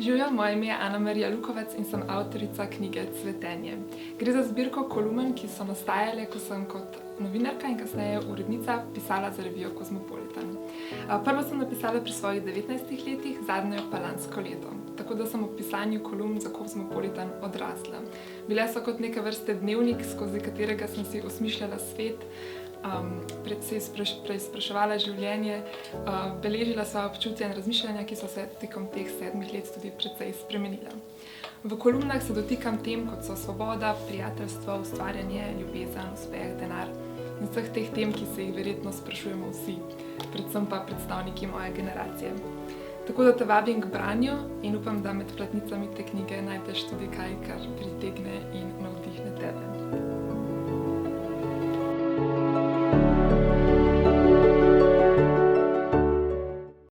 Živjo, moje ime je Ana Marija Lukovec in sem avtorica knjige Cvetenje. Gre za zbirko kolumn, ki so nastajale, ko sem kot novinarka in kasneje urednica pisala za revijo Kozmopolitan. Prvo sem napisala pri svojih 19 letih, zadnjo pa lansko leto. Tako da sem ob pisanju kolumn za Kozmopolitan odrasla. Bile so kot neke vrste dnevnik, skozi katerega sem si osmišljala svet, preizpraševala življenje, beležila svoja občutja in razmišljanja, ki so se tekom teh 7 let tudi precej spremenila. V kolumnah se dotikam tem, kot so svoboda, prijateljstvo, ustvarjanje, ljubezen, uspeh, denar in vseh teh tem, ki se jih verjetno sprašujemo vsi, predvsem pa predstavniki moje generacije. Tako da te vabim k branju in upam, da med platnicami te knjige najdeš tudi kaj, kar pritegne in navdihne tebe.